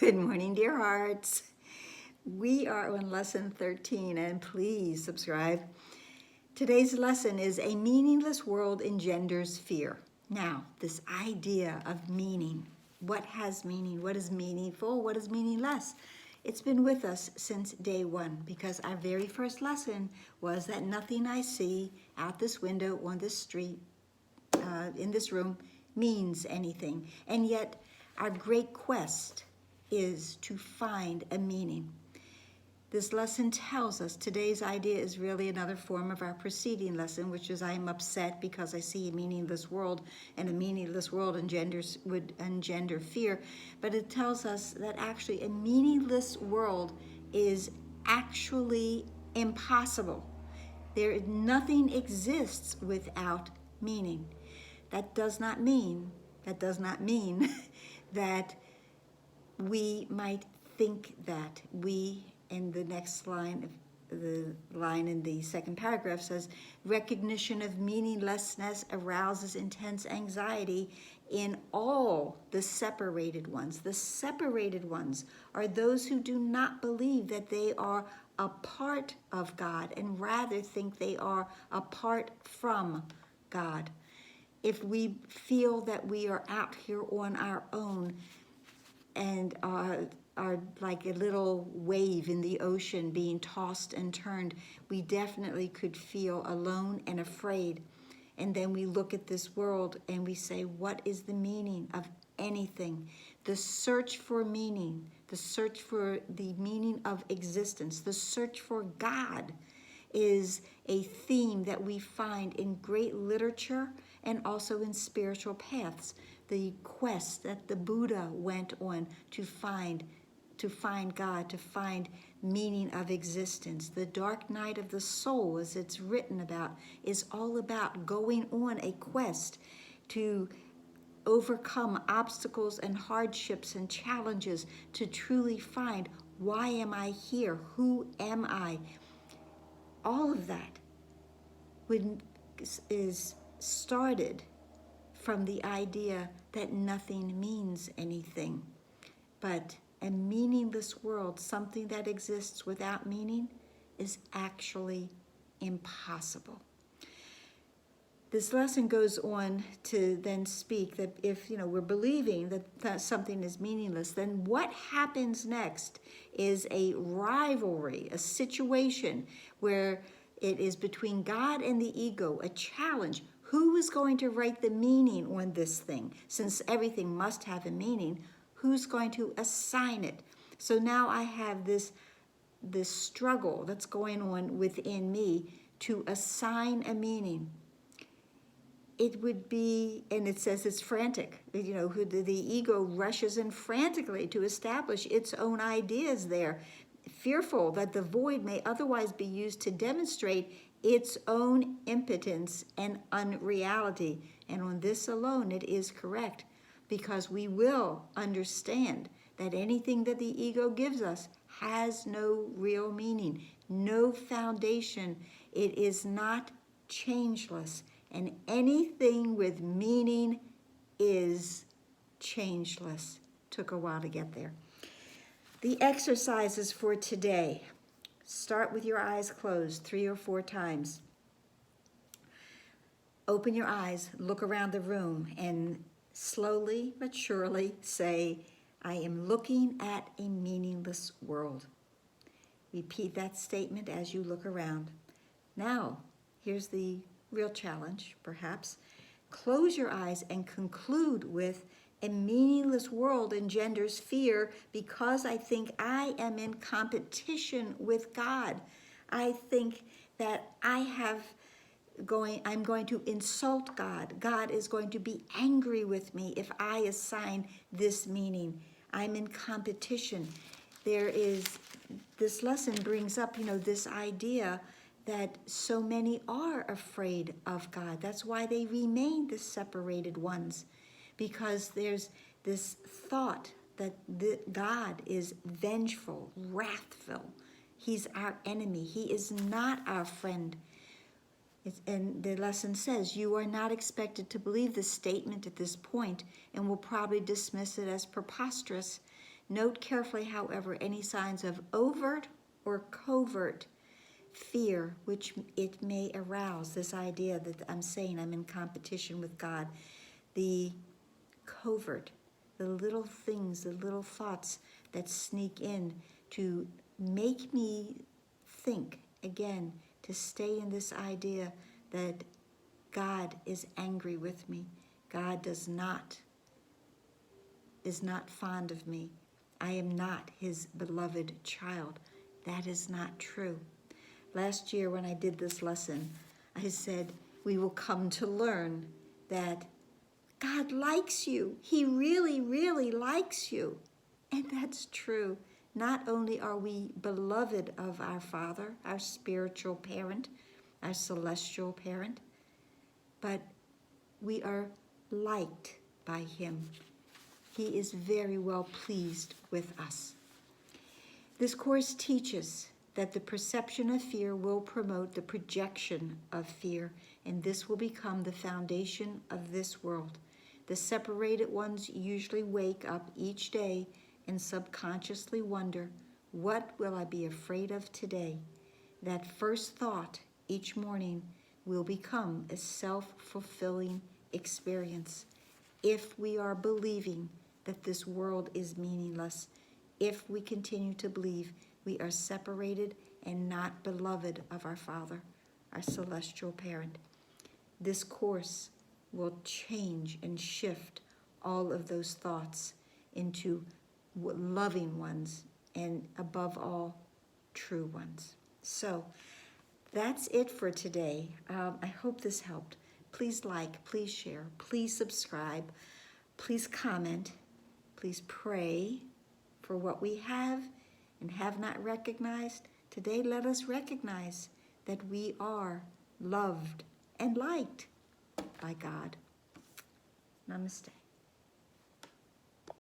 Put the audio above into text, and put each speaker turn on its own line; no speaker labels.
Good morning, dear hearts. We are on lesson 13, and please subscribe. Today's lesson is A Meaningless World Engenders Fear. Now, this idea of meaning. What has meaning? What is meaningful? What is meaningless? It's been with us since day one because our very first lesson was that nothing I see out this window, on this street, in this room means anything. And yet, our great quest is to find a meaning. This lesson tells us today's idea is really another form of our preceding lesson, which is I am upset because I see a meaningless world, and a meaningless world would engender fear. But it tells us that actually a meaningless world is actually impossible. Nothing exists without meaning. That does not mean that we might think that in the next line, the line in the second paragraph says, recognition of meaninglessness arouses intense anxiety in all the separated ones. The separated ones are those who do not believe that they are a part of God and rather think they are apart from God. If we feel that we are out here on our own and are like a little wave in the ocean being tossed and turned, we definitely could feel alone and afraid. And then we look at this world and we say, what is the meaning of anything? The search for meaning, the search for the meaning of existence, the search for God is a theme that we find in great literature and also in spiritual paths. The quest that the Buddha went on to find God, to find meaning of existence. The dark night of the soul, as it's written about, is all about going on a quest to overcome obstacles and hardships and challenges to truly find, why am I here? Who am I? All of that is started from the idea that nothing means anything. But a meaningless world, something that exists without meaning, is actually impossible. This lesson goes on to then speak that if we're believing that something is meaningless, then what happens next is a rivalry, a situation where it is between God and the ego, a challenge. Who is going to write the meaning on this thing? Since everything must have a meaning, who's going to assign it? So now I have this struggle that's going on within me to assign a meaning. It would be, and it says it's frantic, the ego rushes in frantically to establish its own ideas there, fearful that the void may otherwise be used to demonstrate its own impotence and unreality. And on this alone, it is correct, because we will understand that anything that the ego gives us has no real meaning, no foundation. It is not changeless. And anything with meaning is changeless. Took a while to get there. The exercises for today. Start with your eyes closed 3 or 4 times. Open your eyes, look around the room, and slowly but surely say, I am looking at a meaningless world. Repeat that statement as you look around. Now, here's the real challenge, perhaps. Close your eyes and conclude with, a meaningless world engenders fear because I think I am in competition with God. I think that I'm going to insult God. God is going to be angry with me if I assign this meaning. I'm in competition. This lesson brings up, this idea that so many are afraid of God. That's why they remain the separated ones, because there's this thought that God is vengeful, wrathful. He's our enemy. He is not our friend. And the lesson says, you are not expected to believe this statement at this point and will probably dismiss it as preposterous. Note carefully, however, any signs of overt or covert fear which it may arouse. This idea that I'm saying I'm in competition with God. The covert, the little things, the little thoughts that sneak in to make me think again, to stay in this idea that God is angry with me. God is not fond of me. I am not his beloved child. That is not true. Last year when I did this lesson, I said, we will come to learn that God likes you. He really, really likes you. And that's true. Not only are we beloved of our Father, our spiritual parent, our celestial parent, but we are liked by him. He is very well pleased with us. This course teaches that the perception of fear will promote the projection of fear, and this will become the foundation of this world. The separated ones usually wake up each day and subconsciously wonder, what will I be afraid of today? That first thought each morning will become a self-fulfilling experience. If we are believing that this world is meaningless, if we continue to believe we are separated and not beloved of our Father, our celestial parent, this course will change and shift all of those thoughts into loving ones and above all, true ones. So that's it for today. I hope this helped. Please like, please share, please subscribe, please comment, please pray for what we have and have not recognized. Today, let us recognize that we are loved and liked by God. Namaste.